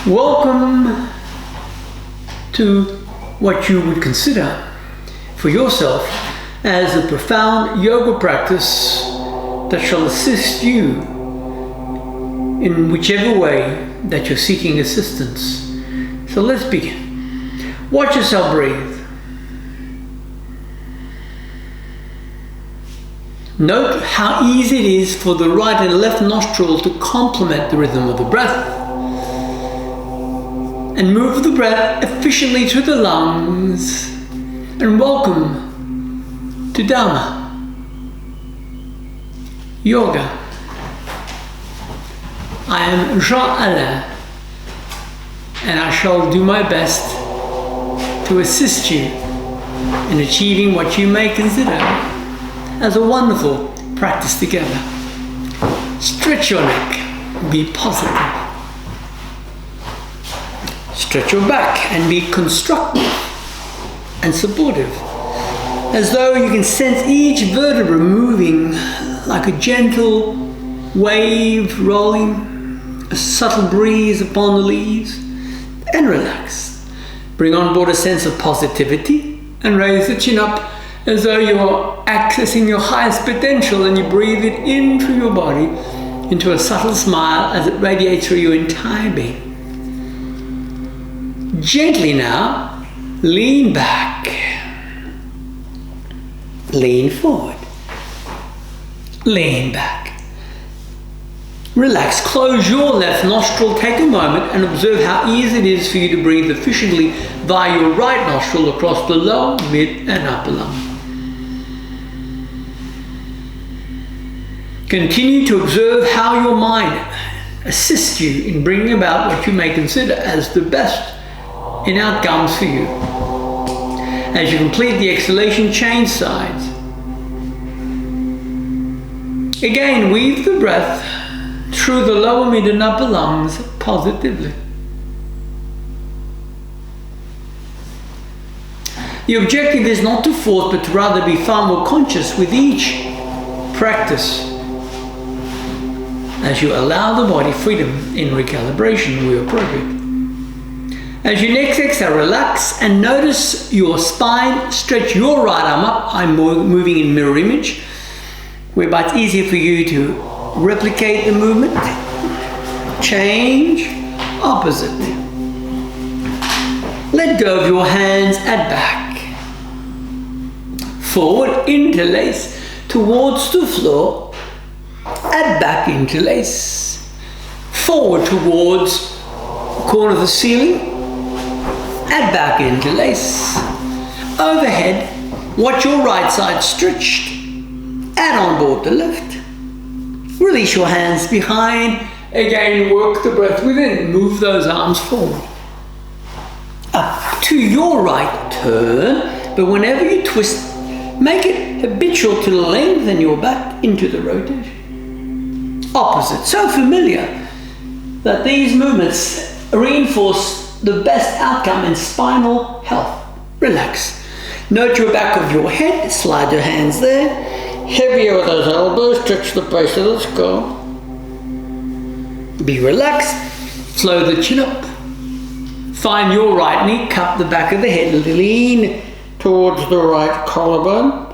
Welcome to what you would consider for yourself as a profound yoga practice that shall assist you in whichever way that you're seeking assistance. So let's begin. Watch yourself breathe. Note how easy it is for the right and left nostril to complement the rhythm of the breath. And move the breath efficiently through the lungs. And welcome to Dharma, Yoga. I am Jean-Alain, and I shall do my best to assist you in achieving what you may consider as a wonderful practice together. Stretch your neck, be positive. Stretch your back and be constructive and supportive, as though you can sense each vertebra moving like a gentle wave rolling, a subtle breeze upon the leaves, and relax. Bring on board a sense of positivity and raise the chin up as though you're accessing your highest potential, and you breathe it in through your body into a subtle smile as it radiates through your entire being. Gently now, lean back, lean forward, lean back. Relax, close your left nostril, take a moment and observe how easy it is for you to breathe efficiently via your right nostril across the lower, mid and upper lung. Continue to observe how your mind assists you in bringing about what you may consider as the best in outcomes for you. As you complete the exhalation, change sides. Again, weave the breath through the lower, mid and upper lungs positively. The objective is not to force, but to rather be far more conscious with each practice as you allow the body freedom in recalibration where appropriate. As you next exhale, relax and notice your spine. Stretch your right arm up. I'm moving in mirror image, whereby it's easier for you to replicate the movement. Change, opposite. Let go of your hands at back. Forward, interlace towards the floor. At back, interlace. Forward towards the corner of the ceiling. Add back, interlace. Overhead, watch your right side stretched. Add on board the left. Release your hands behind. Again, work the breath within. Move those arms forward. Up to your right, turn. But whenever you twist, make it habitual to lengthen your back into the rotation. Opposite. So familiar that these movements reinforce the best outcome in spinal health. Relax. Note your back of your head. Slide your hands there. Heavier with those elbows. Stretch the base of the skull. Be relaxed. Flow the chin up. Find your right knee. Cup the back of the head. Lean towards the right collarbone.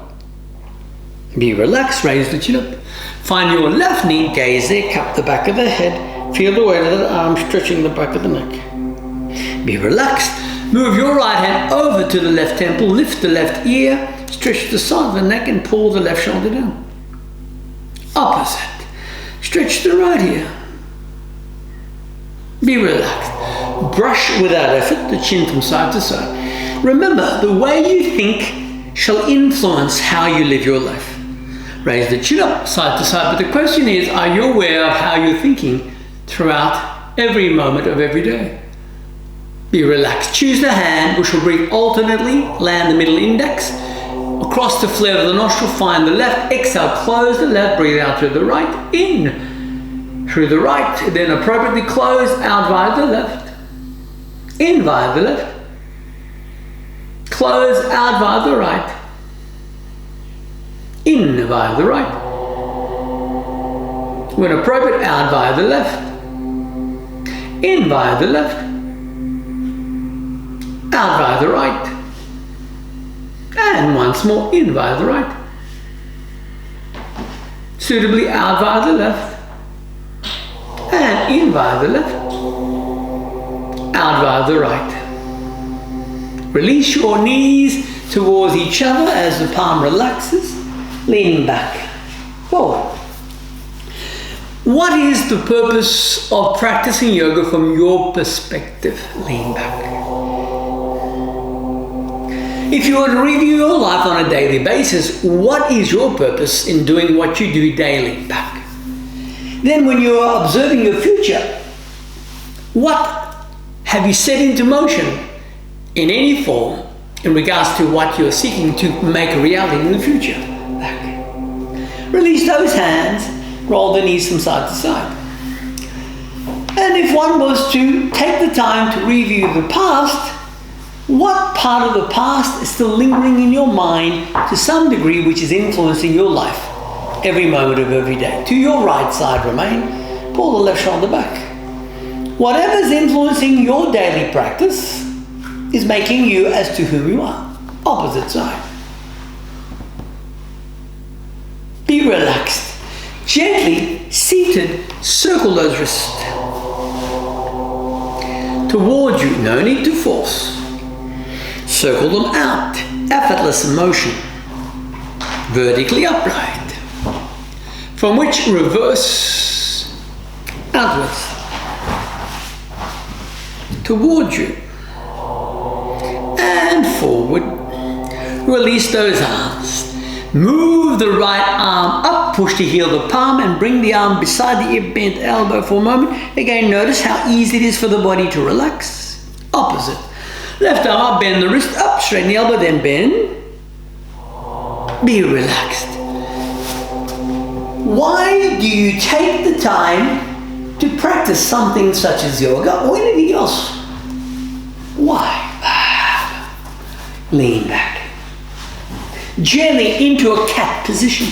Be relaxed. Raise the chin up. Find your left knee. Gaze there. Cup the back of the head. Feel the weight of the arm stretching the back of the neck. Be relaxed. Move your right hand over to the left temple. Lift the left ear. Stretch the side of the neck and pull the left shoulder down. Opposite. Stretch the right ear. Be relaxed. Brush without effort the chin from side to side. Remember, the way you think shall influence how you live your life. Raise the chin up side to side. But the question is, are you aware of how you're thinking throughout every moment of every day? Be relaxed. Choose the hand which will breathe alternately. Land the middle index across the flare of the nostril. Find the left. Exhale. Close the left. Breathe out through the right. In through the right. Then appropriately close out via the left. In via the left. Close out via the right. In via the right. When appropriate, out via the left. In via the left. Out via the right. And once more in via the right. Suitably out via the left. And in via the left. Out via the right. Release your knees towards each other as the palm relaxes, leaning back, forward. What is the purpose of practicing yoga from your perspective? Lean back. If you were to review your life on a daily basis, what is your purpose in doing what you do daily? Back. Then when you are observing your future, what have you set into motion in any form in regards to what you're seeking to make a reality in the future? Back. Release those hands, roll the knees from side to side. And if one was to take the time to review the past, what part of the past is still lingering in your mind to some degree, which is influencing your life every moment of every day? To your right side remain, pull the left shoulder back. Whatever is influencing your daily practice is making you as to who you are. Opposite side. Be relaxed. Gently, seated, circle those wrists towards you. No need to force. Circle them out. Effortless motion. Vertically upright. From which reverse outwards. Towards you. And forward. Release those arms. Move the right arm up, push to heel the palm and bring the arm beside the bent elbow for a moment. Again, notice how easy it is for the body to relax. Opposite. Left arm up, bend the wrist up, straighten the elbow, then bend. Be relaxed. Why do you take the time to practice something such as yoga or anything else? Why? Lean back. Gently into a cat position.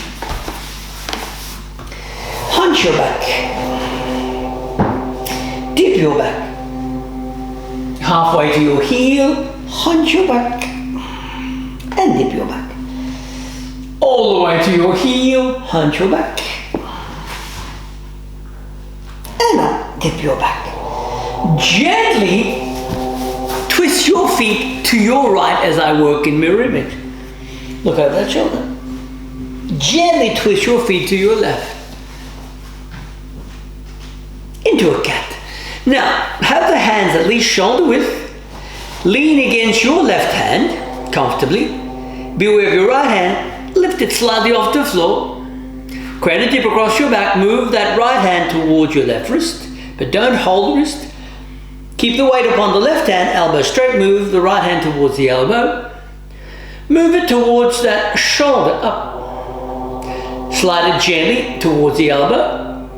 Hunch your back. Dip your back. Halfway to your heel, hunch your back. And dip your back. All the way to your heel, hunch your back. And up, dip your back. Gently twist your feet to your right as I work in mirror image. Look over that shoulder. Gently twist your feet to your left. Into a cat. Now, have the hands at least shoulder width. Lean against your left hand comfortably. Be aware of your right hand. Lift it slightly off the floor. Create a dip across your back. Move that right hand towards your left wrist. But don't hold the wrist. Keep the weight upon the left hand. Elbow straight. Move the right hand towards the elbow. Move it towards that shoulder up. Slide it gently towards the elbow.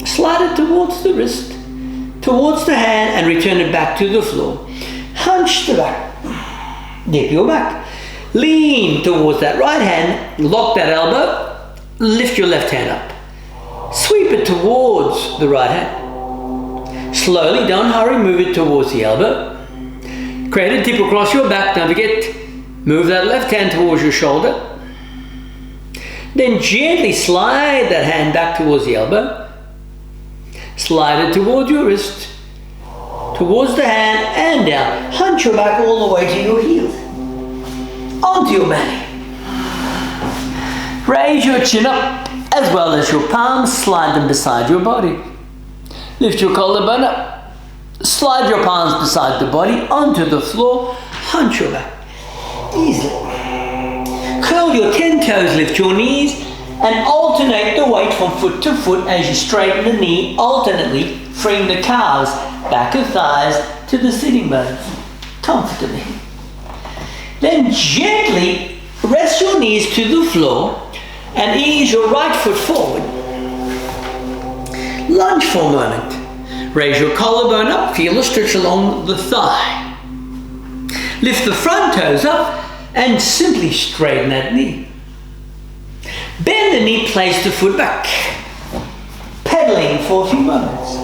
Slide it towards the wrist, towards the hand, and return it back to the floor. Hunch the back. Dip your back. Lean towards that right hand. Lock that elbow. Lift your left hand up. Sweep it towards the right hand. Slowly, don't hurry, move it towards the elbow. Create a dip across your back. Don't forget, move that left hand towards your shoulder. Then gently slide that hand back towards the elbow. Slide it towards your wrist, towards the hand, and down. Hunch your back all the way to your heels. Onto your belly. Raise your chin up as well as your palms. Slide them beside your body. Lift your collarbone up. Slide your palms beside the body onto the floor. Hunch your back. Easily. Curl your 10 toes, lift your knees, and alternate the weight from foot to foot as you straighten the knee, alternately freeing the calves, back of thighs to the sitting bones, comfortably. Then gently rest your knees to the floor and ease your right foot forward. Lunge for a moment. Raise your collarbone up, feel a stretch along the thigh. Lift the front toes up and simply straighten that knee. Bend the knee, place the foot back. Pedaling for a few moments.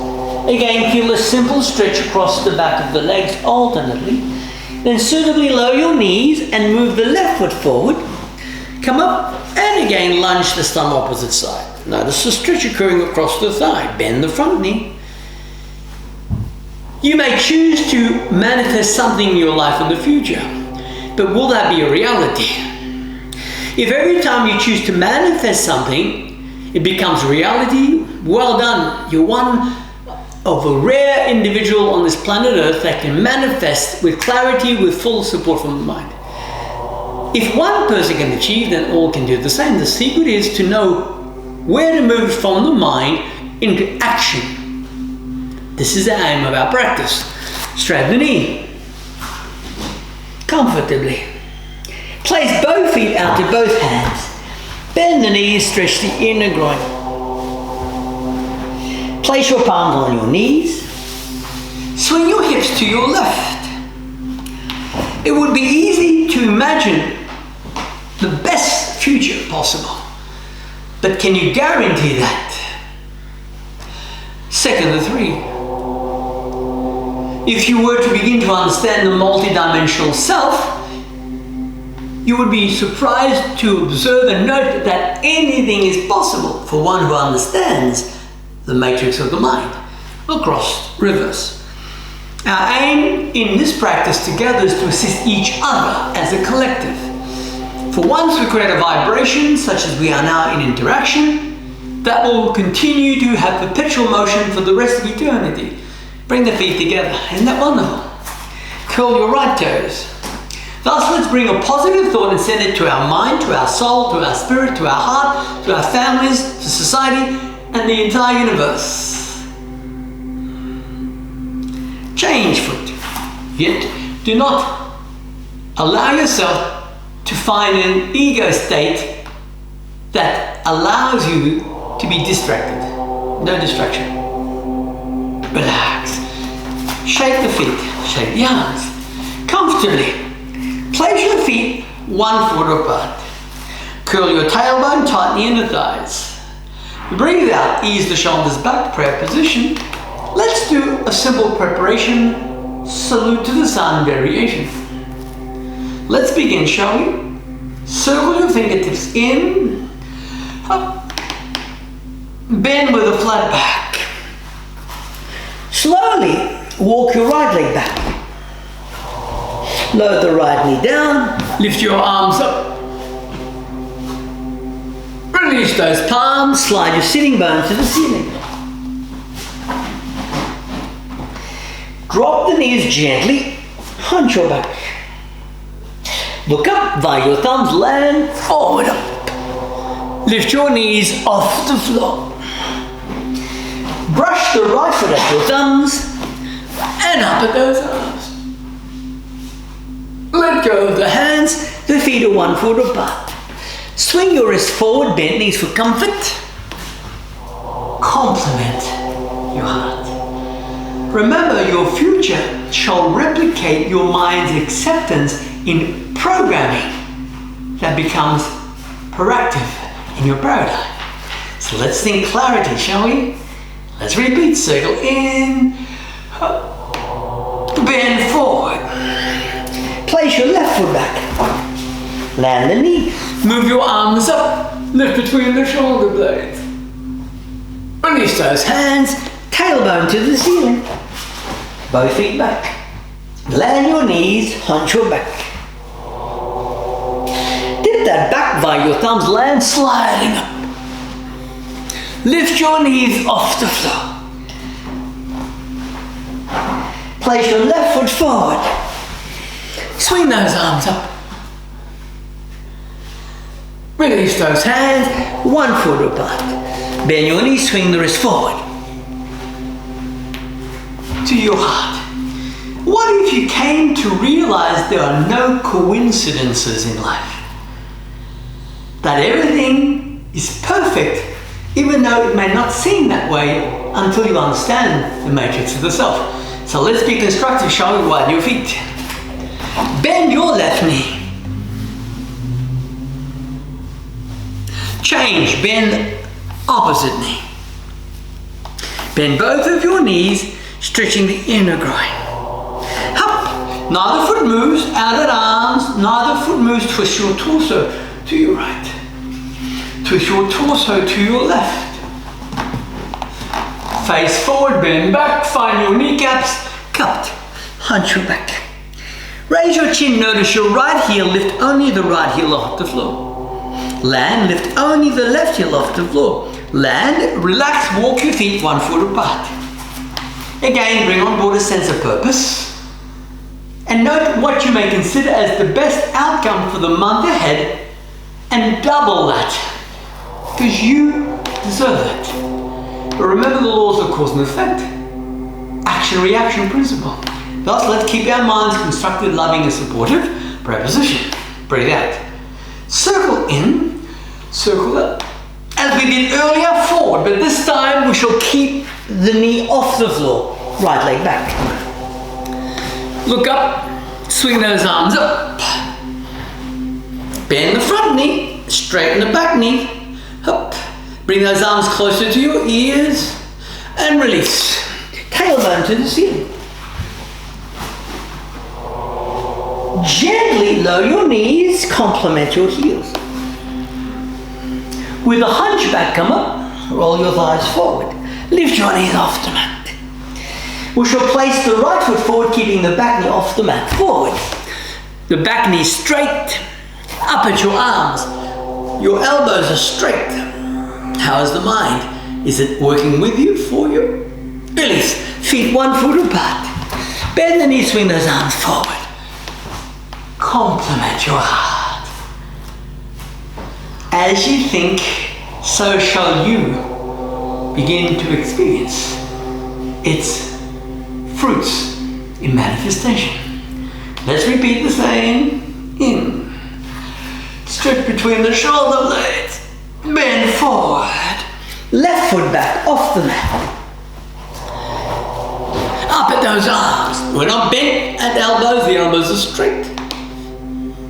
Again, feel a simple stretch across the back of the legs alternately. Then suitably lower your knees and move the left foot forward. Come up and again lunge the thumb opposite side. Notice the stretch occurring across the thigh. Bend the front knee. You may choose to manifest something in your life in the future, but will that be a reality? If every time you choose to manifest something, it becomes reality, well done. You're one of a rare individual on this planet Earth that can manifest with clarity, with full support from the mind. If one person can achieve, then all can do the same. The secret is to know where to move from the mind into action. This is the aim of our practice. Straighten the knee. Comfortably. Place both feet out to both hands. Bend the knees, stretch the inner groin. Place your palms on your knees. Swing your hips to your left. It would be easy to imagine the best future possible. But can you guarantee that? Second of three. If you were to begin to understand the multidimensional self, you would be surprised to observe and note that anything is possible for one who understands the matrix of the mind across rivers. Our aim in this practice together is to assist each other as a collective. For once we create a vibration such as we are now in interaction, that will continue to have perpetual motion for the rest of eternity. Bring the feet together. Isn't that wonderful? Curl your right toes. Thus, let's bring a positive thought and send it to our mind, to our soul, to our spirit, to our heart, to our families, to society, and the entire universe. Change foot. Yet, do not allow yourself to find an ego state that allows you to be distracted. No distraction. Relax. Shake the feet. Shake the arms. Comfortably. Place your feet 1 foot apart. Curl your tailbone, tighten the inner thighs. Breathe out. Ease the shoulders back. Prayer position. Let's do a simple preparation. Salute to the sun variation. Let's begin, shall we? Circle your fingertips in. Up. Bend with a flat back. Slowly walk your right leg back. Lower the right knee down. Lift your arms up. Release those palms. Slide your sitting bones to the ceiling. Drop the knees gently. Hunch your back. Look up via your thumbs. Land forward up. Lift your knees off the floor. Brush the right foot at your thumbs and up at those arms. Let go of the hands. The feet are 1 foot apart. Swing your wrists forward, bend knees for comfort. Compliment your heart. Remember, your future shall replicate your mind's acceptance in programming that becomes proactive in your paradigm. So let's think clarity, shall we? Let's repeat. Circle in. Bend forward. Place your left foot back. Land the knee. Move your arms up. Lift between the shoulder blades. Release those hands. Tailbone to the ceiling. Both feet back. Land your knees. Hunch your back. Dip that back via your thumbs. Land sliding up. Lift your knees off the floor. Place your left foot forward. Swing those arms up. Release those hands 1 foot apart. Bend your knees, swing the wrist forward. To your heart. What if you came to realize there are no coincidences in life? That everything is perfect, even though it may not seem that way until you understand the matrix of the self. So let's be constructive, shall we? Widen your feet. Bend your left knee. Change, bend opposite knee. Bend both of your knees, stretching the inner groin. Up. Neither foot moves, out at arms. Neither foot moves. Twist your torso to your right. Twist your torso to your left. Face forward, bend back, find your kneecaps, cupped. Hunch your back. Raise your chin, notice your right heel, lift only the right heel off the floor. Land, lift only the left heel off the floor. Land, relax, walk your feet 1 foot apart. Again, bring on board a sense of purpose. And note what you may consider as the best outcome for the month ahead and double that. Because you deserve it. But remember the laws of cause and effect. Action-reaction principle. Thus, let's keep our minds constructive, loving and supportive. Preposition. Breathe out. Circle in, circle up. As we did earlier, forward, but this time we shall keep the knee off the floor. Right leg back. Look up, swing those arms up. Bend the front knee, straighten the back knee. Up. Bring those arms closer to your ears and release. Tailbone to the ceiling. Gently lower your knees, complement your heels. With a hunchback come up, roll your thighs forward. Lift your knees off the mat. We shall place the right foot forward, keeping the back knee off the mat. Forward. The back knee straight. Up at your arms. Your elbows are straight. How is the mind? Is it working with you, for you? Release. Feet 1 foot apart. Bend the knees, swing those arms forward. Complement your heart. As you think, so shall you begin to experience its fruits in manifestation. Let's repeat the same. In. Stretch between the shoulder blades. Bend forward. Left foot back off the mat. Up at those arms. We're not bent at elbows, the elbows are straight.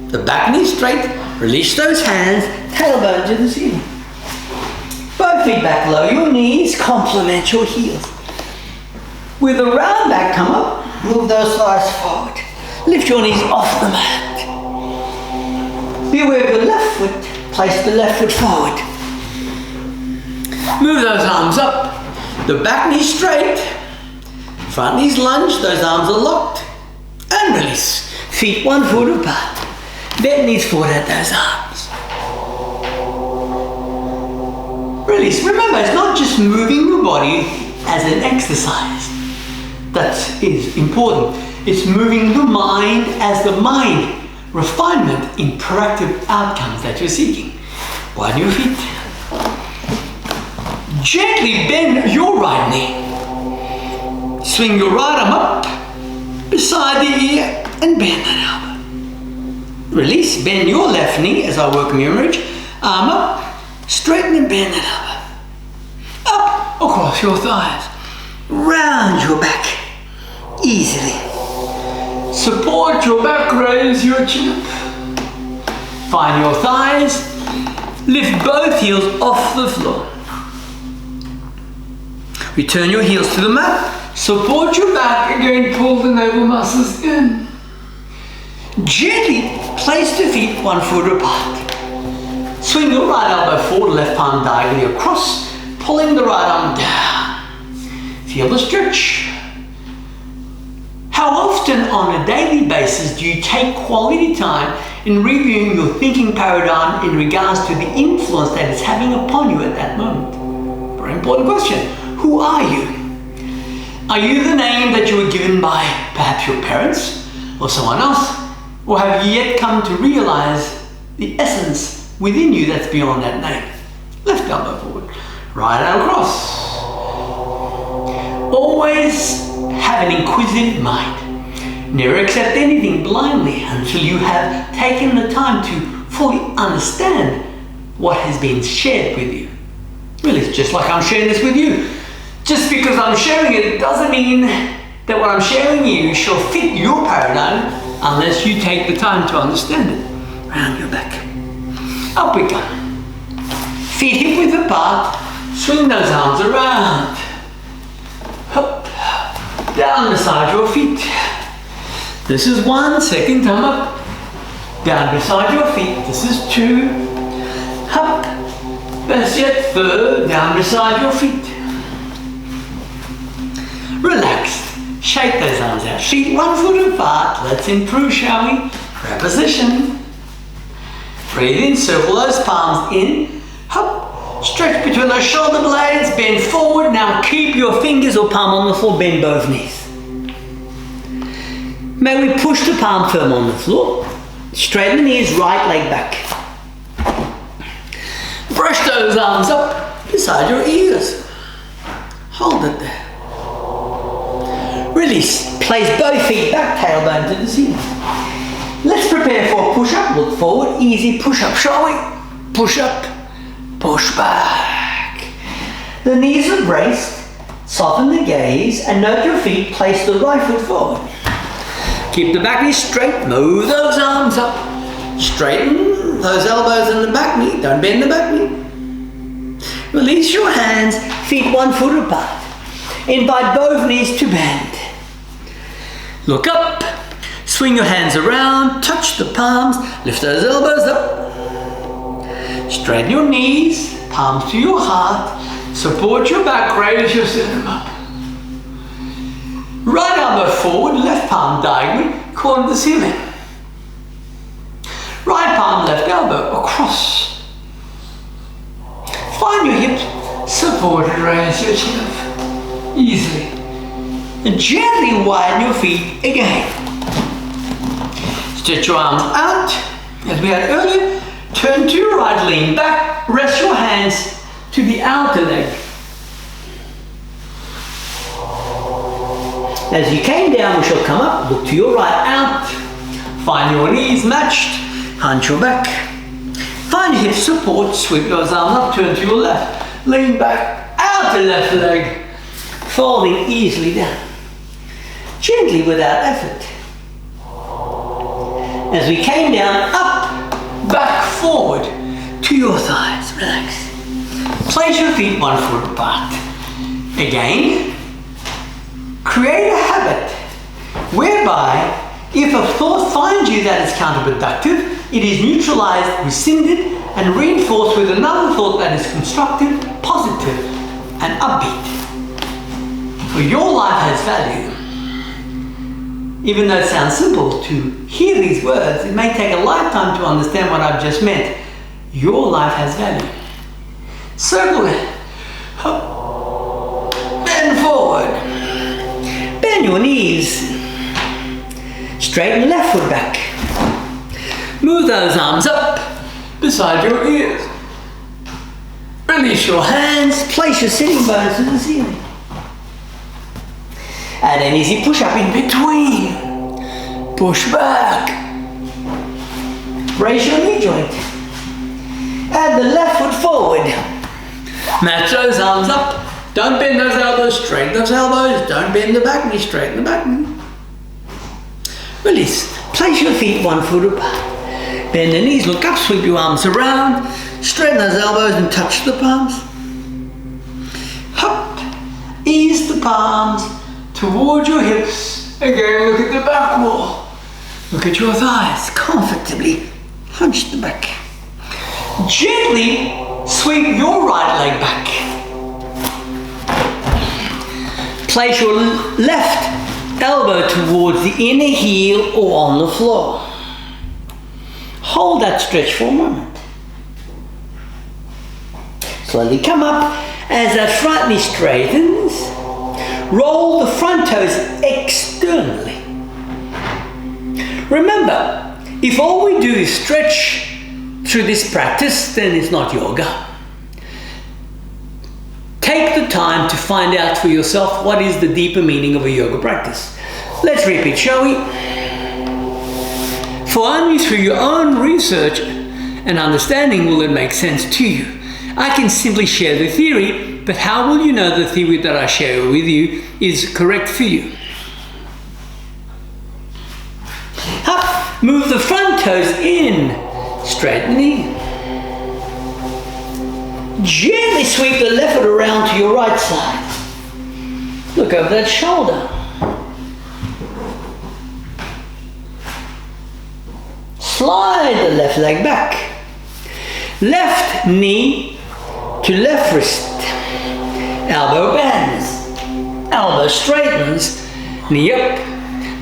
The back knee straight. Release those hands, tailbone to the ceiling. Both feet back, lower your knees, complement your heels. With a round back come up, move those thighs forward. Lift your knees off the mat. Be aware of the left foot, place the left foot forward. Move those arms up, the back knee straight, front knees lunge, those arms are locked, and release. Feet 1 foot apart. Bend knees forward at those arms. Release. Remember, it's not just moving your body as an exercise. That is important. It's moving the mind as the mind refinement in proactive outcomes that you're seeking. Widen your feet. Gently bend your right knee. Swing your right arm up beside the ear and bend that elbow. Release, bend your left knee as I work mirror image. Arm up, straighten and bend that elbow. Up across your thighs. Round your back easily. Support your back, raise your chin up. Find your thighs. Lift both heels off the floor. Return your heels to the mat. Support your back again, pull the navel muscles in. Gently place the feet 1 foot apart. Swing your right elbow forward, left palm diagonally across, pulling the right arm down. Feel the stretch. How often on a daily basis do you take quality time in reviewing your thinking paradigm in regards to the influence that it's having upon you at that moment? Very important question. Who are you? Are you the name that you were given by perhaps your parents or someone else? Or have you yet come to realize the essence within you that's beyond that name? Left elbow forward, right arm across. Always have an inquisitive mind. Never accept anything blindly until you have taken the time to fully understand what has been shared with you. Really, it's just like I'm sharing this with you. Just because I'm sharing it doesn't mean that what I'm sharing you shall fit your paradigm unless you take the time to understand it. Round your back. Up we go. Feet hip width apart. Swing those arms around. Down beside your feet. This is 1, second time up. Down beside your feet. This is 2. Up. Best yet, third. Down beside your feet. Relaxed. Shake those arms out. Feet 1 foot apart. Let's improve, shall we? Grab position. Breathe in. Circle those palms in. Up. Stretch between those shoulder blades. Bend forward. Now keep your fingers or palm on the floor. Bend both knees. May we push the palm firm on the floor. Straighten the knees, right leg back. Brush those arms up beside your ears. Hold it there. Release. Place both feet back, tailbone to the ceiling. Let's prepare for a push-up. Look forward. Easy push-up, shall we? Push up, push back. The knees are braced. Soften the gaze and note your feet. Place the right foot forward. Keep the back knee straight. Move those arms up. Straighten those elbows and the back knee. Don't bend the back knee. Release your hands. Feet 1 foot apart. Invite both knees to bend. Look up. Swing your hands around. Touch the palms. Lift those elbows up. Straighten your knees. Palms to your heart. Support your back. Raise your sternum up. Right elbow forward, left palm diagonally, corner the ceiling. Right palm, left elbow across. Find your hips, support and raise your chin up. Easily. And gently widen your feet again. Stretch your arms out, as we had earlier. Turn to your right, lean back, rest your hands to the outer leg. As you came down, we shall come up, look to your right, out. Find your knees matched, hunch your back. Find hip support, sweep those arms up, turn to your left. Lean back, out the left leg, folding easily down. Gently without effort. As we came down, up, back, forward, to your thighs, relax. Place your feet 1 foot apart. Again. Create a habit whereby if a thought finds you that is counterproductive, it is neutralized, rescinded, and reinforced with another thought that is constructive, positive, and upbeat. For your life has value. Even though it sounds simple to hear these words, it may take a lifetime to understand what I've just meant. Your life has value. Circle it. Bend forward. Bend your knees. Straighten left foot back. Move those arms up beside your ears. Release your hands. Place your sitting bones to the ceiling. Add an easy push up in between. Push back. Brace your knee joint. Add the left foot forward. Match those arms up. Don't bend those elbows, straighten those elbows. Don't bend the back knee, straighten the back knee. Release. Place your feet 1 foot apart. Bend the knees, look up, sweep your arms around. Straighten those elbows and touch the palms. Hop. Ease the palms towards your hips. Again, look at the back wall. Look at your thighs. Comfortably hunch the back. Gently sweep your right leg back. Place your left elbow towards the inner heel or on the floor. Hold that stretch for a moment. Slowly come up as that front knee straightens. Roll the front toes externally. Remember, if all we do is stretch through this practice, then it's not yoga. Take the time to find out for yourself what is the deeper meaning of a yoga practice. Let's repeat, shall we? For only through your own research and understanding will it make sense to you. I can simply share the theory, but how will you know the theory that I share with you is correct for you? Up, move the front toes in, straighten the knee. Gently sweep the left foot around to your right side. Look over that shoulder. Slide the left leg back. Left knee to left wrist. Elbow bends. Elbow straightens. Knee up.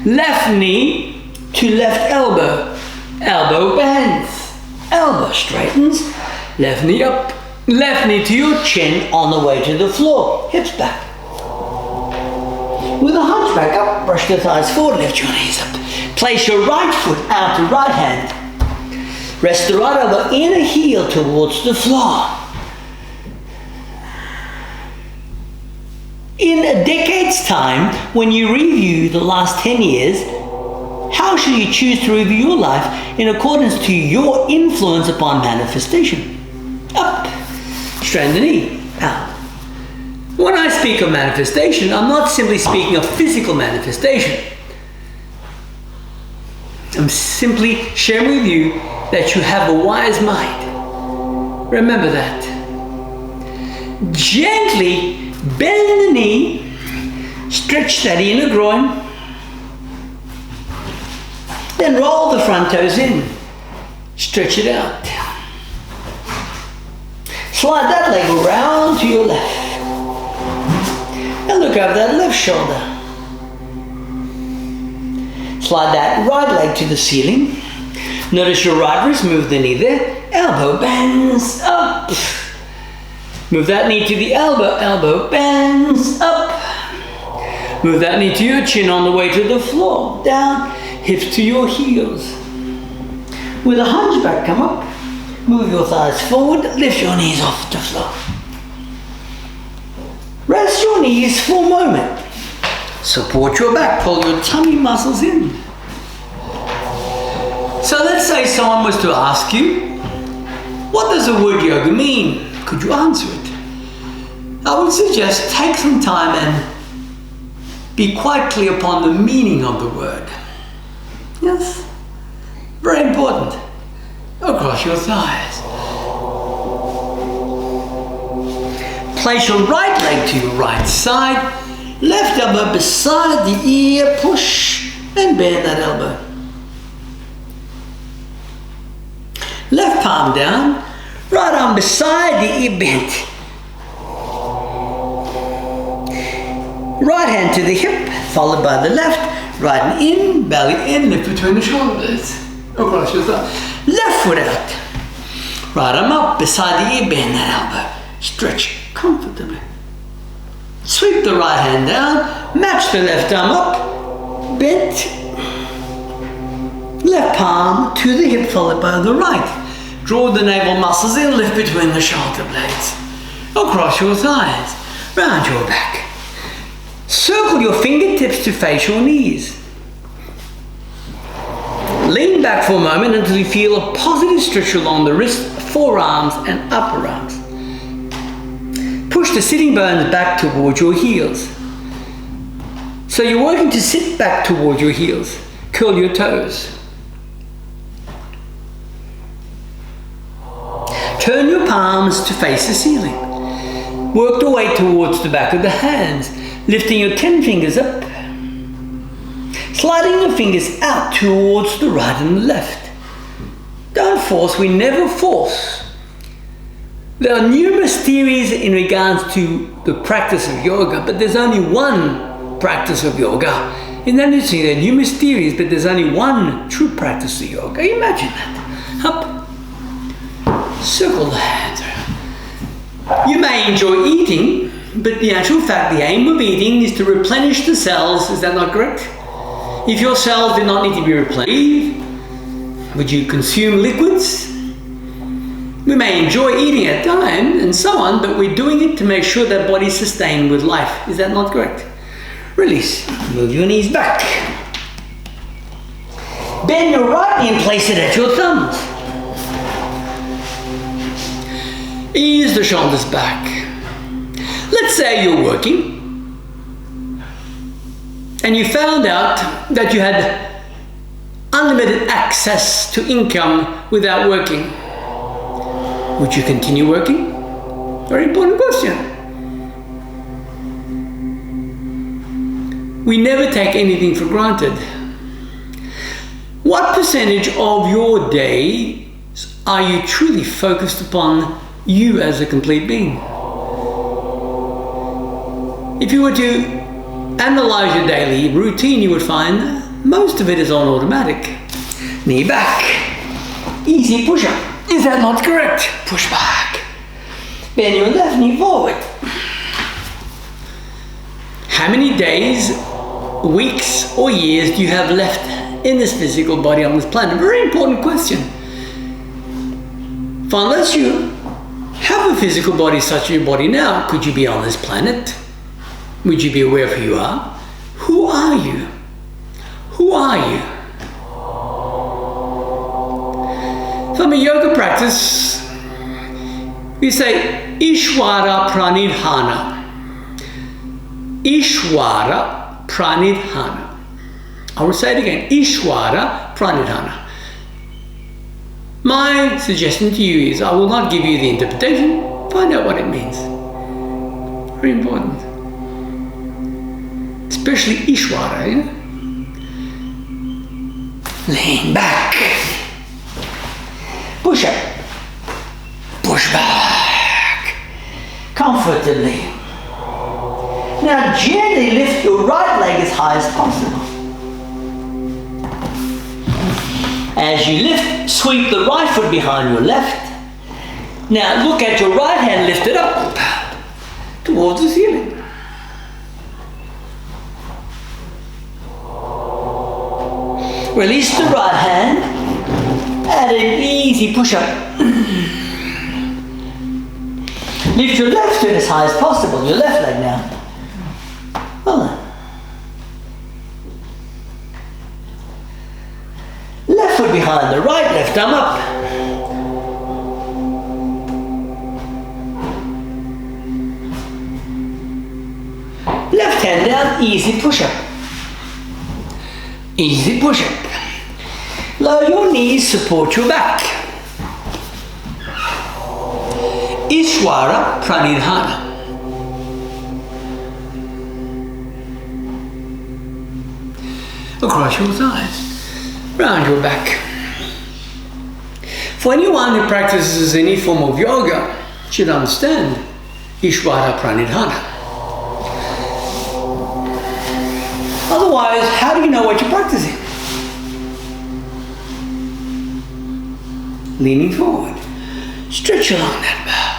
Left knee to left elbow. Elbow bends. Elbow straightens. Left knee up. Left knee to your chin on the way to the floor. Hips back. With a hunchback up, brush the thighs forward, lift your knees up. Place your right foot out to right hand. Rest the right elbow in a heel towards the floor. In a decade's time, when you review the last 10 years, how should you choose to review your life in accordance to your influence upon manifestation? Up. Straighten the knee. Out. When I speak of manifestation, I'm not simply speaking of physical manifestation. I'm simply sharing with you that you have a wise mind. Remember that. Gently bend the knee, stretch that inner groin, then roll the front toes in, stretch it out. Slide that leg around to your left. And look over that left shoulder. Slide that right leg to the ceiling. Notice your right wrist, move the knee there. Elbow bends up. Move that knee to the elbow. Elbow bends up. Move that knee to your chin on the way to the floor. Down. Hips to your heels. With a hunchback, come up. Move your thighs forward. Lift your knees off the floor. Rest your knees for a moment. Support your back. Pull your tummy muscles in. So let's say someone was to ask you, what does the word yoga mean? Could you answer it? I would suggest take some time and be quite clear upon the meaning of the word. Yes, very important. Across your thighs. Place your right leg to your right side, left elbow beside the ear, push and bend that elbow. Left palm down, right arm beside the ear bent. Right hand to the hip, followed by the left, right in, belly in, lift between the shoulder blades. Across your thigh. Left foot out. Right arm up, beside the ear, bend that elbow. Stretch comfortably. Sweep the right hand down, match the left arm up, bent. Left palm to the hip, followed by the right. Draw the navel muscles in, lift between the shoulder blades. Across your thighs, round your back. Circle your fingertips to face your knees. Lean back for a moment until you feel a positive stretch along the wrist, forearms and upper arms. Push the sitting bones back towards your heels. So you're working to sit back towards your heels. Curl your toes. Turn your palms to face the ceiling. Work the weight towards the back of the hands, lifting your 10 fingers up. Sliding the fingers out towards the right and the left. Don't force, we never force. There are numerous theories in regards to the practice of yoga, but there's only one practice of yoga. In that interesting, there are numerous theories, but there's only one true practice of yoga. Imagine that. Up. Circle the hands around. You may enjoy eating, but the actual fact, the aim of eating is to replenish the cells. Is that not correct? If your cells did not need to be replenished, would you consume liquids? We may enjoy eating at times and so on, but we're doing it to make sure that body is sustained with life. Is that not correct? Release. Move your knees back. Bend your right knee and place it at your thumbs. Ease the shoulders back. Let's say you're working and you found out that you had unlimited access to income without working. Would you continue working? Very important question. We never take anything for granted. What percentage of your day are you truly focused upon you as a complete being? If you were to analyze your daily routine, you would find most of it is on automatic. Knee back. Easy push-up. Is that not correct? Push back. Bend your left knee forward. How many days, weeks, or years do you have left in this physical body on this planet? Very important question. For unless you have a physical body such as your body now, could you be on this planet? Would you be aware of who you are? Who are you? Who are you? From a yoga practice, we say Ishvara Pranidhana. Ishvara Pranidhana. I will say it again. Ishvara Pranidhana. My suggestion to you is I will not give you the interpretation. Find out what it means. Very important. Especially Ishvara. Yeah? Lean back. Push up. Push back. Comfortably. Now gently lift your right leg as high as possible. As you lift, sweep the right foot behind your left. Now look at your right hand lifted up towards the ceiling. Release the right hand. Add an easy push-up. Lift your left foot as high as possible, your left leg now. Well done. Left foot behind the right, left arm up. Left hand down, easy push-up. Easy push-up. Lower your knees, support your back. Ishvara Pranidhana. Across your thighs, round your back. For anyone who practices any form of yoga should understand Ishvara Pranidhana. Otherwise, how do you know what you're practicing? Leaning forward, stretch along that back.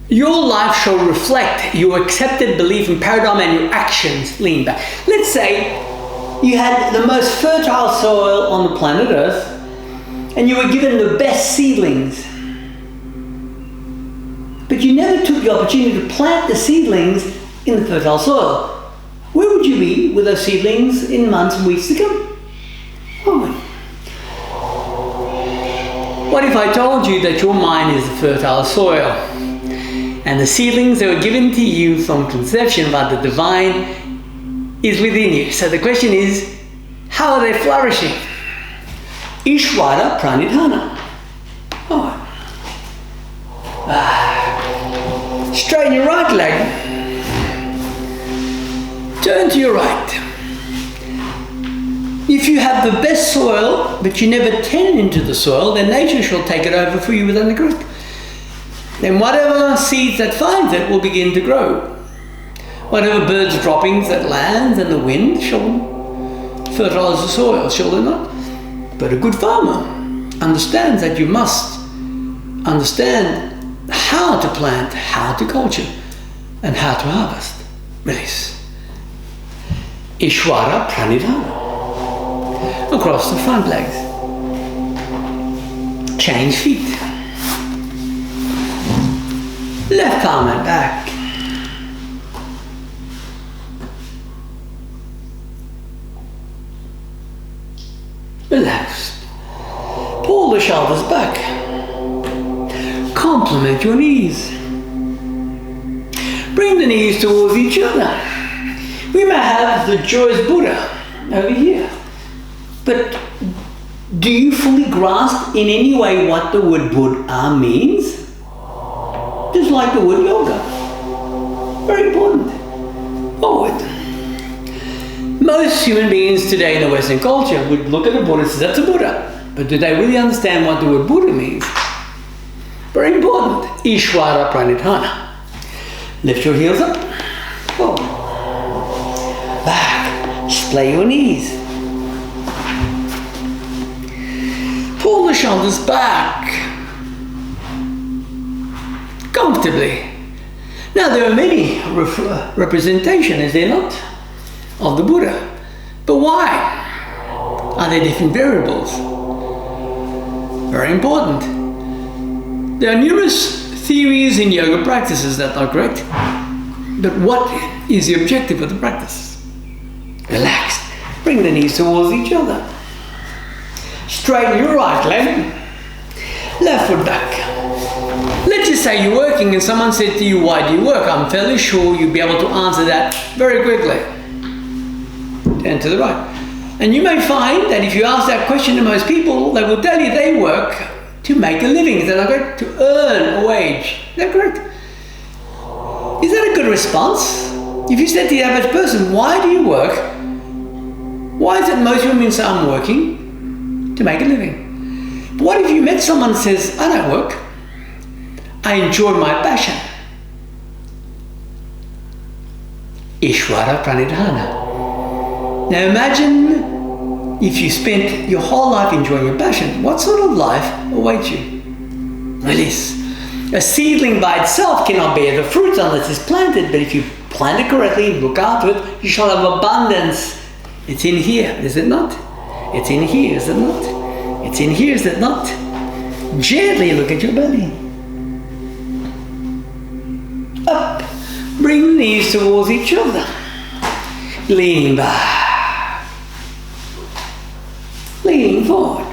Your life shall reflect your accepted belief and paradigm and your actions. Lean back. Let's say you had the most fertile soil on the planet Earth and you were given the best seedlings. But you never took the opportunity to plant the seedlings in the fertile soil. Where would you be with those seedlings in months and weeks to come? Oh. What if I told you that your mind is the fertile soil and the seedlings that were given to you from conception by the divine is within you? So the question is, how are they flourishing? Ishvara Pranidhana. Oh. Straighten your right leg. Turn to your right. If you have the best soil, but you never tend into the soil, then nature shall take it over for you within the group. Then whatever seeds that finds it will begin to grow. Whatever birds' droppings that lands and the wind shall fertilize the soil, shall they not? But a good farmer understands that you must understand how to plant, how to culture, and how to harvest. Release. Ishvara Pranidhana. Across the front legs. Change feet. Left arm and back. Relaxed. Pull the shoulders back. Complement your knees. Bring the knees towards each other. We may have the joyous Buddha over here. But do you fully grasp in any way what the word Buddha means? Just like the word yoga. Very important. Forward. Most human beings today in the Western culture would look at a Buddha and say, that's a Buddha. But do they really understand what the word Buddha means? Very important. Ishvara Pranidhana. Lift your heels up. Forward. Back. Splay your knees. Pull the shoulders back. Comfortably. Now there are many representations, is there not, of the Buddha. But why are there different variables? Very important. There are numerous theories in yoga practices that are correct. But what is the objective of the practice? Relax. Bring the knees towards each other. Straighten your right leg. Left foot back. Let's just say you're working and someone said to you, why do you work? I'm fairly sure you'll be able to answer that very quickly. Turn to the right. And you may find that if you ask that question to most people, they will tell you they work to make a living. Is that correct? To earn a wage. Is that correct? Is that a good response? If you said to the average person, why do you work? Why is it most women say, I'm working to make a living? But what if you met someone who says, I don't work. I enjoy my passion. Ishvara Pranidhana. Now imagine if you spent your whole life enjoying your passion, what sort of life awaits you? Release. A seedling by itself cannot bear the fruits unless it's planted, but if you plant it correctly, look after it, you shall have abundance. It's in here, is it not? It's in here, is it not? It's in here, is it not? Gently look at your belly. Up. Bring the knees towards each other. Leaning back. Leaning forward.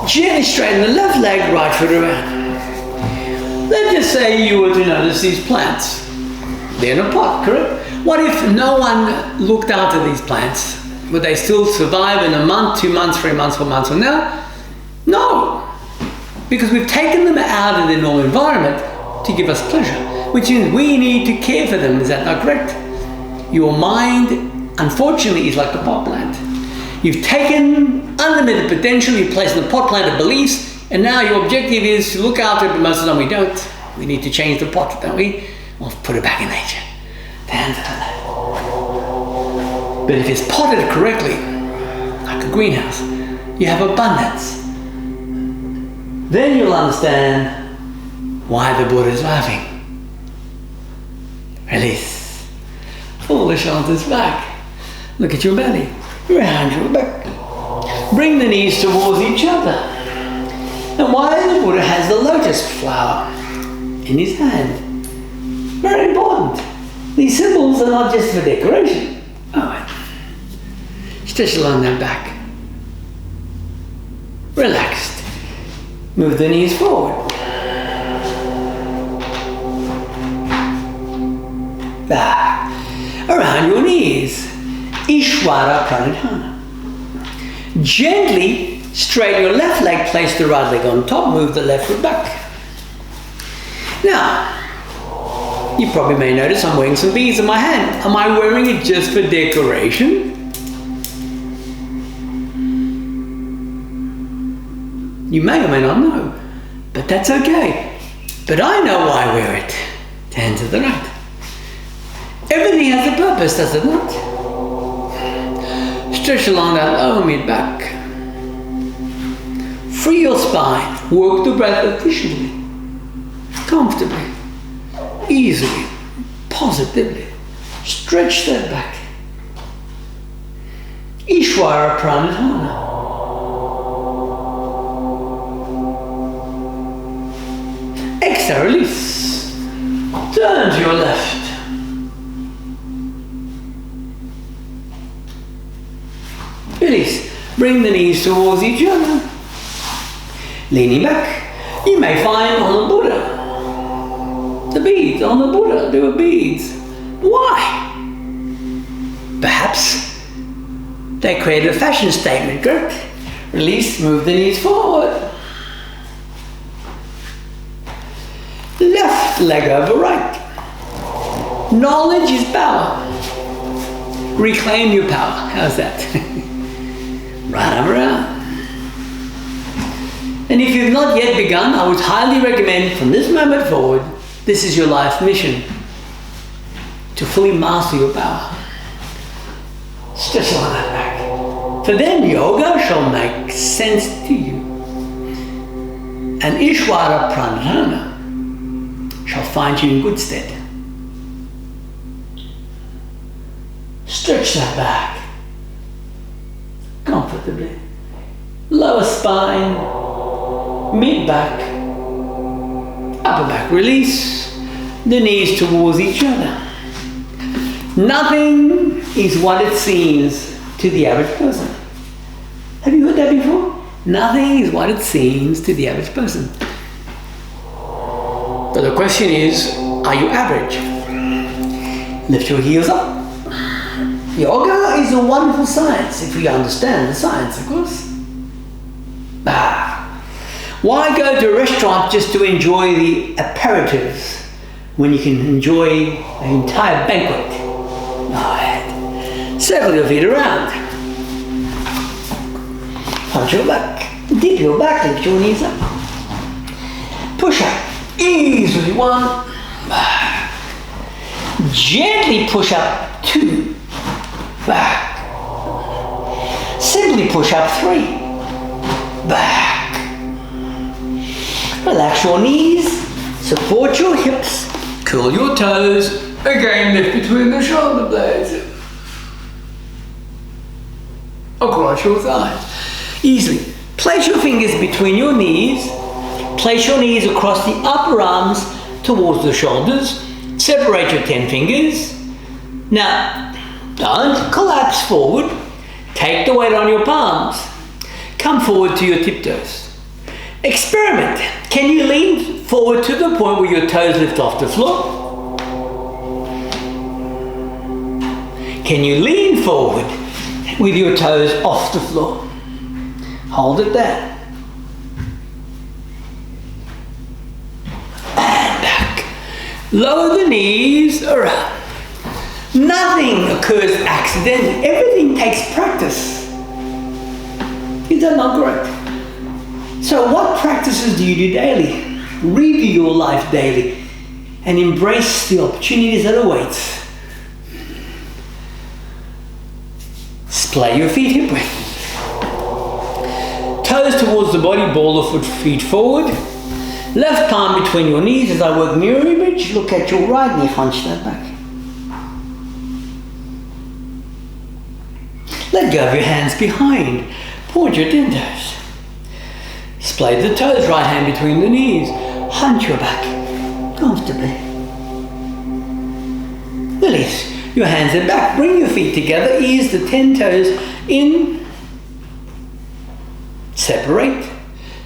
Gently straighten the left leg, right foot around. Let's just say you were to notice these plants. They're in a pot, correct? What if no one looked after these plants? Would they still survive in a month, 2 months, 3 months, 4 months from now? No. Because we've taken them out of their normal environment to give us pleasure, which means we need to care for them. Is that not correct? Your mind, unfortunately, is like the pot plant. You've taken unlimited potential, you've placed in the pot plant of beliefs, and now your objective is to look after it, but most of the time we don't. We need to change the pot, don't we? Or put it back in nature. But if it's potted correctly, like a greenhouse, you have abundance. Then you'll understand why the Buddha is laughing. Release. Pull the shoulders back. Look at your belly. Round your back. Bring the knees towards each other. And why the Buddha has the lotus flower in his hand. Very important. These symbols are not just for decoration. Alright. Stretch along that back. Relaxed. Move the knees forward. Back. Around your knees. Ishvara Pranidhana. Gently straighten your left leg, place the right leg on top, move the left foot back. Now, you probably may notice I'm wearing some beads in my hand. Am I wearing it just for decoration? You may or may not know, but that's okay. But I know why I wear it. Turn to the right. Everything has a purpose, does it not? Stretch along that lower mid back. Free your spine. Work the breath efficiently, comfortably, easily, positively. Stretch that back. Ishvara Pranidhana. Exhale, release. Turn to your left. Release. Bring the knees towards each other. Leaning back. You may find on the Buddha. The beads on the Buddha. There were beads. Why? Perhaps they created a fashion statement, correct? Release. Move the knees forward. Left leg over right. Knowledge is power. Reclaim your power. How's that? Right arm around. And if you've not yet begun, I would highly recommend from this moment forward, this is your life mission, to fully master your power. Stretch on that back. For then yoga shall make sense to you. And Ishvara Pranadhana shall find you in good stead. Stretch that back comfortably. Lower spine, mid back, upper back. Release the knees towards each other. Nothing is what it seems to the average person. Have you heard that before? Nothing is what it seems to the average person. But the question is, are you average? Lift your heels up. Yoga is a wonderful science, if we understand the science, of course. Why go to a restaurant just to enjoy the aperitifs when you can enjoy an entire banquet? Alright. Circle your feet around. Punch your back. Dip your back, lift your knees up. Push up. Easily 1. Gently push up 2. Back. Simply push up 3. Back. Relax your knees. Support your hips. Curl your toes. Again, lift between the shoulder blades. Across your thighs. Easily. Place your fingers between your knees. Place your knees across the upper arms towards the shoulders. Separate your 10 fingers. Now, don't collapse forward. Take the weight on your palms. Come forward to your tiptoes. Experiment. Can you lean forward to the point where your toes lift off the floor? Can you lean forward with your toes off the floor? Hold it there. And back. Lower the knees around. Nothing occurs accidentally. Everything takes practice. Is that not correct? So what practices do you do daily? Review your life daily and embrace the opportunities that await. Splay your feet hip width. Toes towards the body, ball of feet forward. Left palm between your knees as I work mirror image. Look at your right knee, hunch that back. Let go of your hands behind. Point your 10 toes. Splay the toes, right hand between the knees. Hunch your back comfortably. Release your hands at back. Bring your feet together. Ease the 10 toes in. Separate.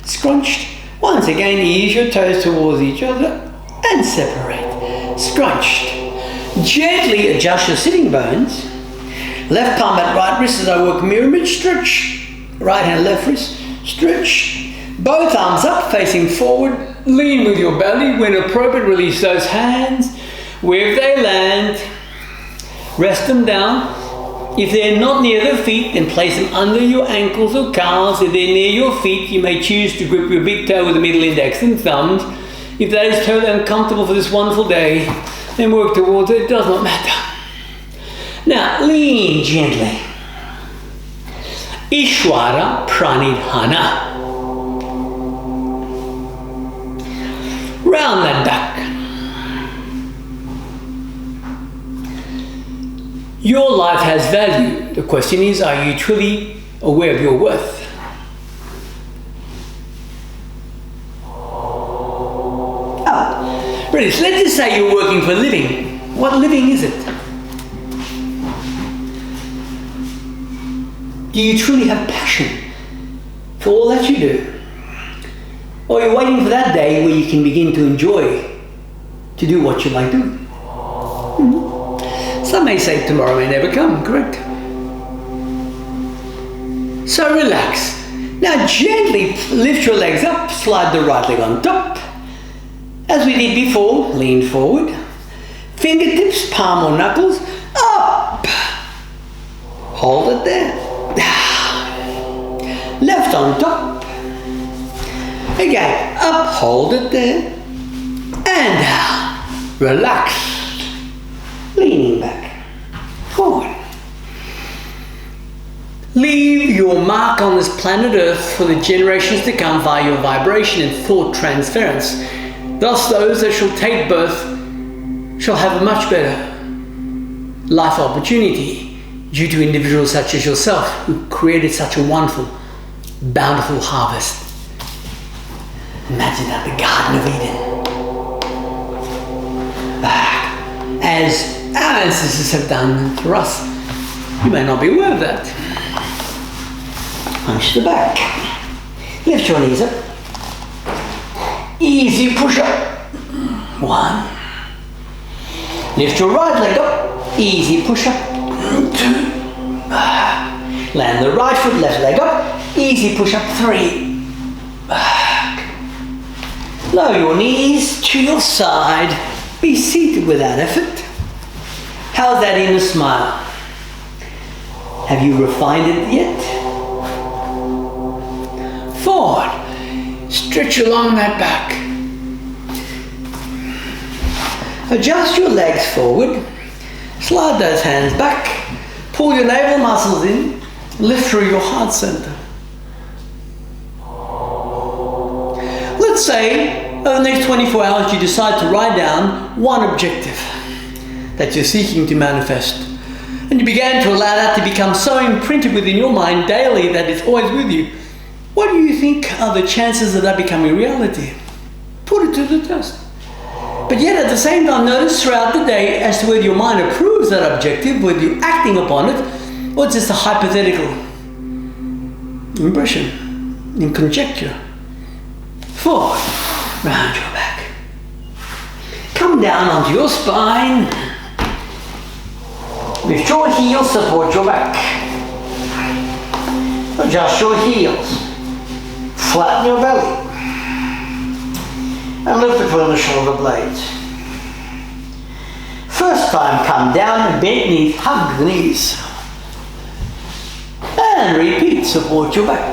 Scrunched. Once again, ease your toes towards each other and separate. Scrunched. Gently adjust your sitting bones. Left palm at right wrist as I work mirror image. Stretch. Right hand, left wrist. Stretch. Both arms up, facing forward. Lean with your belly. When appropriate, release those hands. Where they land, rest them down. If they're not near the feet, then place them under your ankles or calves. If they're near your feet, you may choose to grip your big toe with the middle index and thumbs. If that is totally uncomfortable for this wonderful day, then work towards it. It does not matter. Now, lean gently. Ishvara Pranidhana. Round that back. Your life has value. The question is, are you truly aware of your worth? Ready? So let's just say you're working for a living. What living is it? Do you truly have passion for all that you do? Or you're waiting for that day where you can begin to enjoy, to do what you like doing? Some may say tomorrow may never come, correct? So relax. Now gently lift your legs up, slide the right leg on top. As we did before, lean forward. Fingertips, palm or knuckles, up. Hold it there. Left on top. Again, up, hold it there. And down. Relax. Leaning back. Forward. Leave your mark on this planet Earth for the generations to come via your vibration and thought transference. Thus, those that shall take birth shall have a much better life opportunity due to individuals such as yourself who created such a wonderful, bountiful harvest. Imagine that, the Garden of Eden. As our ancestors have done for us. You may not be aware of that. Hunch the back. Lift your knees up. Easy push up. 1. Lift your right leg up. Easy push up. 2. Land the right foot, left leg up. Easy push up. 3. Lower your knees to your side. Be seated without effort. How's that inner smile? Have you refined it yet? Forward. Stretch along that back. Adjust your legs forward. Slide those hands back. Pull your navel muscles in. Lift through your heart center. Let's say over the next 24 hours you decide to write down one objective that you're seeking to manifest. And you began to allow that to become so imprinted within your mind daily that it's always with you. What do you think are the chances of that becoming reality? Put it to the test. But yet at the same time, notice throughout the day as to whether your mind approves that objective, whether you're acting upon it, or it's just a hypothetical impression, in conjecture. Forward, round your back. Come down onto your spine. Lift your heels, support your back. Adjust your heels. Flatten your belly. And lift between the shoulder blades. First time, come down and bend knees, hug the knees. And repeat, support your back.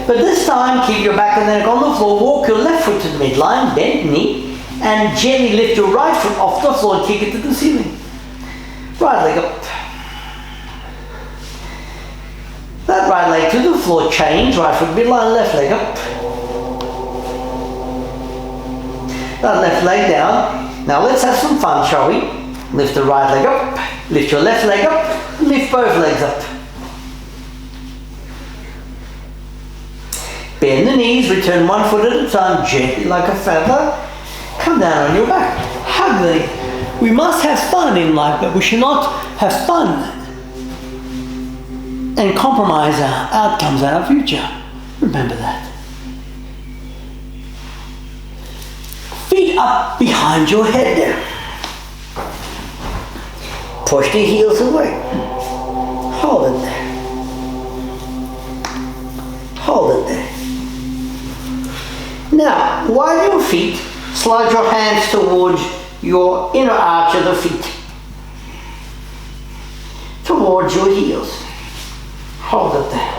But this time, keep your back and neck on the floor. Walk your left foot to the midline, bend knee, and gently lift your right foot off the floor and kick it to the ceiling. Right leg up. That right leg to the floor, change, right foot midline, left leg up. That left leg down. Now let's have some fun, shall we? Lift the right leg up, lift your left leg up, lift both legs up. Bend the knees, return one foot at a time, gently like a feather. Come down on your back, hug the knee. We must have fun in life, but we should not have fun and compromise our outcomes and our future. Remember that. Feet up behind your head. Push the heels away. Hold it there. Hold it there. Now, while your feet, slide your hands towards your inner arch of the feet. Towards your heels. Hold it there.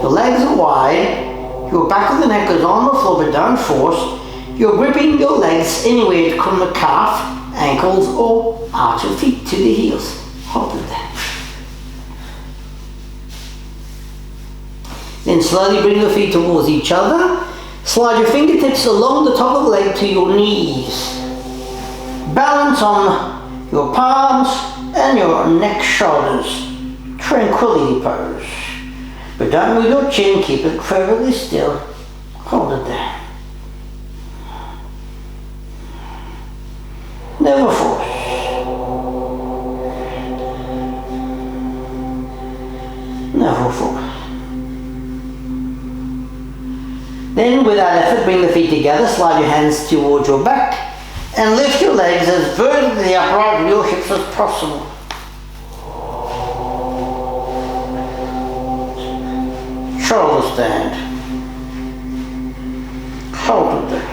The legs are wide. Your back of the neck is on the floor, but don't force. You're gripping your legs anywhere from the calf, ankles, or arch of feet to the heels. Hold it there. Then slowly bring the feet towards each other. Slide your fingertips along the top of the leg to your knees. Balance on your palms and your neck, shoulders. Tranquility pose. But don't move your chin, keep it perfectly still. Hold it there. Never force. Never force. Then, without effort, bring the feet together, slide your hands towards your back, and lift your legs as vertically upright with your hips as possible. Shoulder stand. Hold it there.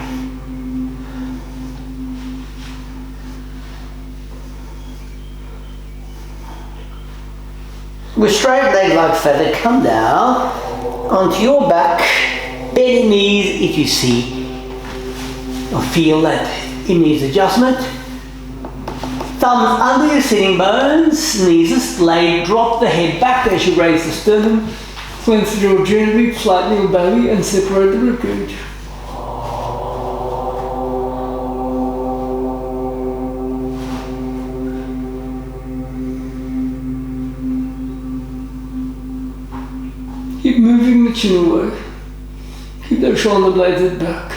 With straight leg like feather, come down onto your back, bend your knees if you see or feel that it needs adjustment. Thumbs under your sitting bones, knees are splayed, drop the head back as you raise the sternum, cleanse the jaw gently, flatten your belly and separate the ribcage. Keep moving the chin away. Keep those shoulder blades at back.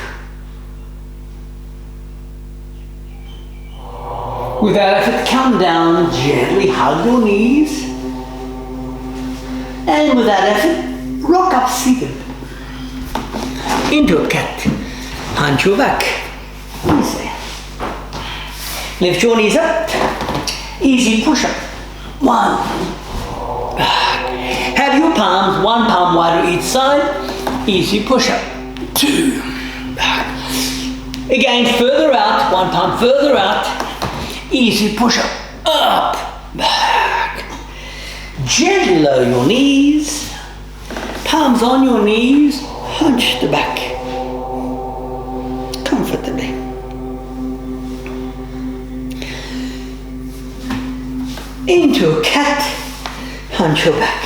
Without effort, come down gently, hug your knees. And without effort, rock up seated. Into a cat. Hunch your back. Easy. Lift your knees up. Easy push up. 1. Have your palms, 1 palm wide on each side. Easy push up. 2. Again, further out, 1 palm further out. Easy push up. Up. Back. Gently lower your knees. Palms on your knees. Hunch the back. Comfortably. Into a cat. Hunch your back.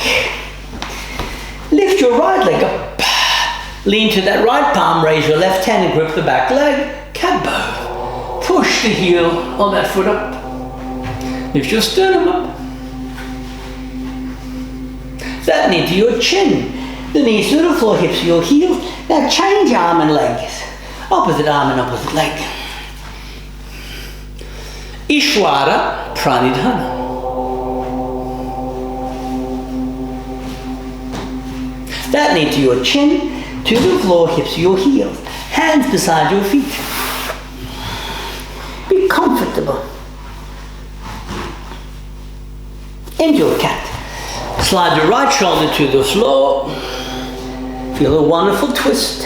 Lift your right leg up. Lean to that right palm. Raise your left hand and grip the back leg. Cat bow. Push the heel on that foot up. Lift your sternum up. That knee to your chin. The knees to the floor, hips to your heels. Now change arm and legs. Opposite arm and opposite leg. Ishwara Pranidhana. That knee to your chin, to the floor, hips to your heels. Hands beside your feet. Be comfortable. Into a cat. Slide your right shoulder to the floor. Feel a wonderful twist.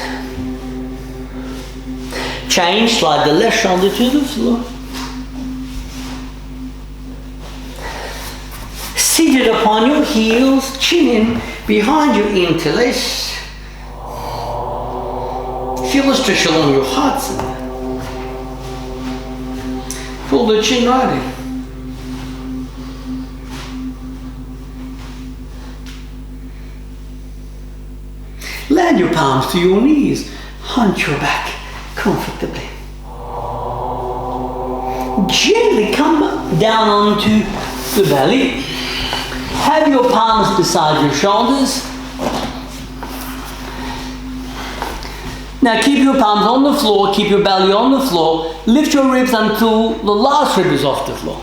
Change, slide the left shoulder to the floor. Seated upon your heels, chin in, behind you interlace. Feel a stretch along your heart center. Pull the chin right in. Land your palms to your knees. Hunch your back comfortably. Gently come down onto the belly. Have your palms beside your shoulders. Now keep your palms on the floor, keep your belly on the floor. Lift your ribs until the last rib is off the floor.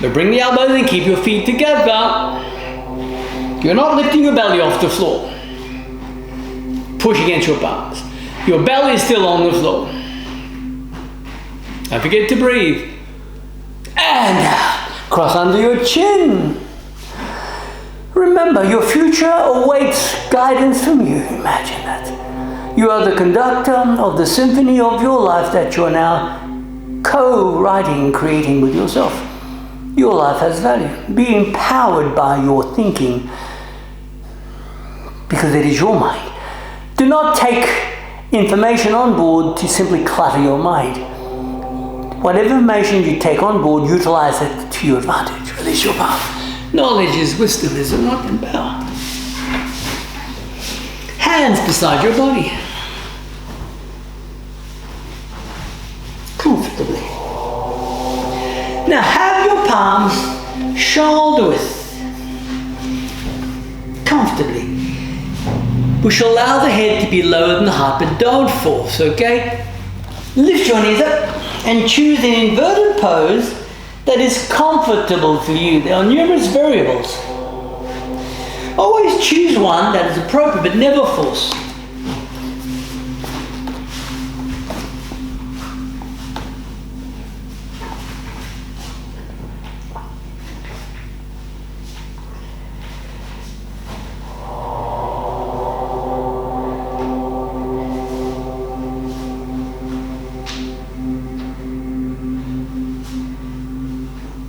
Now bring the elbows in, keep your feet together. You're not lifting your belly off the floor. Push against your palms. Your belly is still on the floor. Don't forget to breathe. And out. Cross under your chin. Remember, your future awaits guidance from you. Imagine that. You are the conductor of the symphony of your life that you are now co-writing, creating with yourself. Your life has value. Be empowered by your thinking because it is your mind. Do not take information on board to simply clutter your mind. Whatever information you take on board, utilize it to your advantage. Release your power. Knowledge is wisdom, is it not? And power. Hands beside your body. Comfortably. Now have your palms shoulder width. Comfortably. We shall allow the head to be lower than the heart, but don't force, okay? Lift your knees up and choose an inverted pose that is comfortable for you. There are numerous variables. Always choose one that is appropriate, but never force.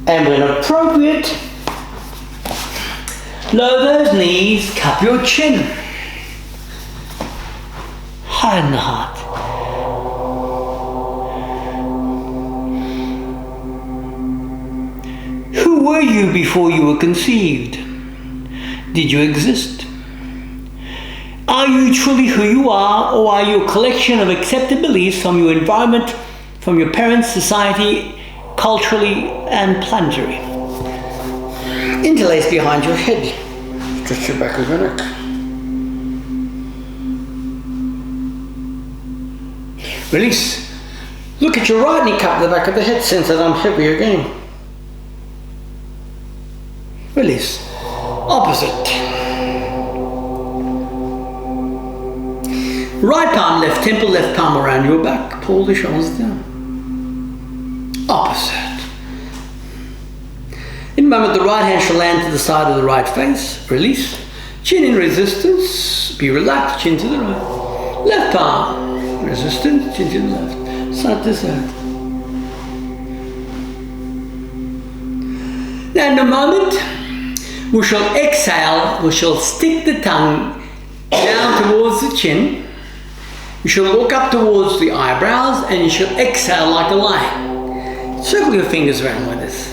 And when appropriate, Lower those knees, cup your chin. Harden the heart. Who were you before you were conceived? Did you exist? Are you truly who you are, or are you a collection of accepted beliefs from your environment, from your parents, society, culturally and planetary? Interlace behind your head. Stretch your back of your neck. Release. Look at your right knee, cup the back of the head. Sense that I'm heavy again. Release. Opposite. Right palm, left temple, left palm around your back. Pull the shoulders down. Opposite. In a moment, the right hand shall land to the side of the right face. Release. Chin in resistance. Be relaxed. Chin to the right. Left palm. Resistance. Chin to the left. Side to side. Now in a moment, we shall exhale. We shall stick the tongue down towards the chin. You shall walk up towards the eyebrows and you shall exhale like a lion. Circle your fingers around like this.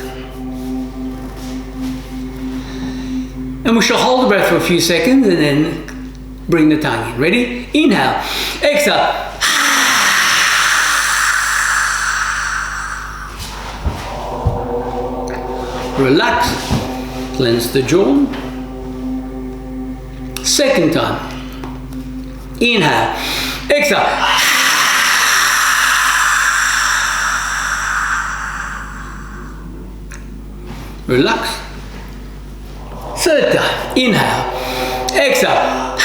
And we shall hold the breath for a few seconds and then bring the tongue in. Ready? Inhale. Exhale. Relax. Cleanse the jaw. Second time. Inhale. Exhale. Relax. Third time. Inhale. Exhale.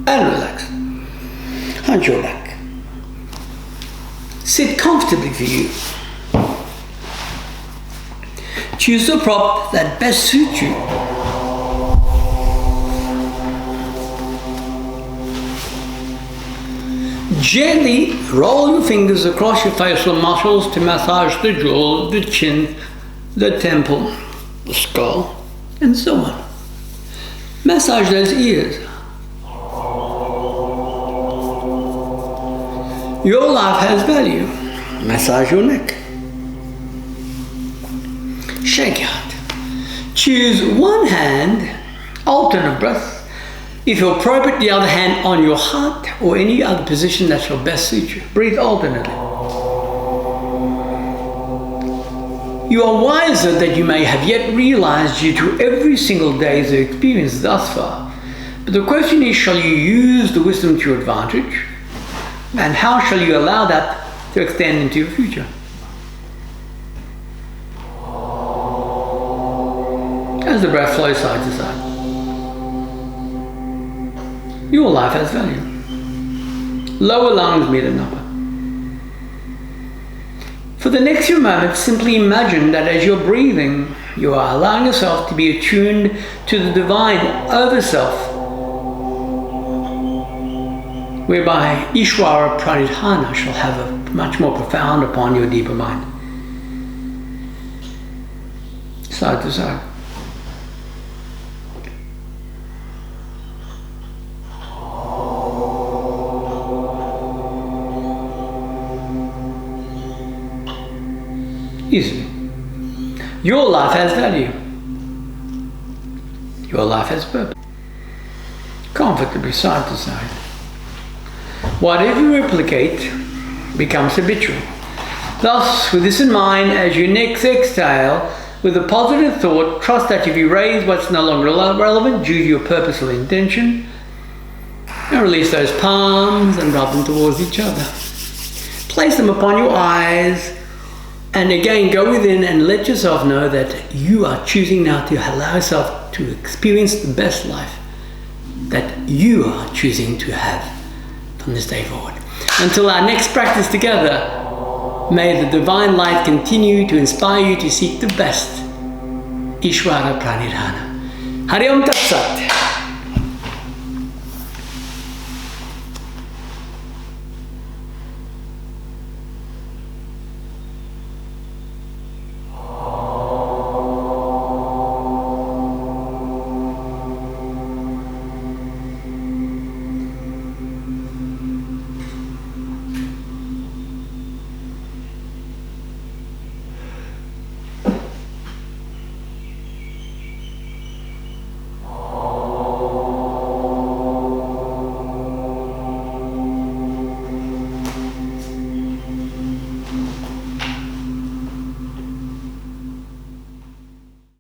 And relax. Hunch your back. Sit comfortably for you. Choose the prop that best suits you. Gently roll your fingers across your facial muscles to massage the jaw, the chin, the temple, the skull, and so on. Massage those ears. Your life has value. Massage your neck. Shake out. Choose one hand, alternate breath. If you're appropriate, the other hand on your heart or any other position that shall best suit you. Breathe alternately. You are wiser than you may have yet realized due to every single day's experience thus far. But the question is, shall you use the wisdom to your advantage? And how shall you allow that to extend into your future? As the breath flows side to side. Your life has value. Lower lungs, mid and upper. For the next few moments, simply imagine that as you're breathing, you are allowing yourself to be attuned to the divine over self, whereby Ishvara Pranidhana shall have a much more profound upon your deeper mind. Side to side. Easily. Your life has value. Your life has purpose. Comfortably side to side. Whatever you replicate becomes habitual. Thus, with this in mind, as you next exhale, with a positive thought, trust that if you raise what's no longer relevant due to your purposeful intention, and release those palms and rub them towards each other. Place them upon your eyes. And again, go within and let yourself know that you are choosing now to allow yourself to experience the best life that you are choosing to have from this day forward. Until our next practice together, may the divine light continue to inspire you to seek the best. Ishvara Pranidhana. Hari Om Tat Sat.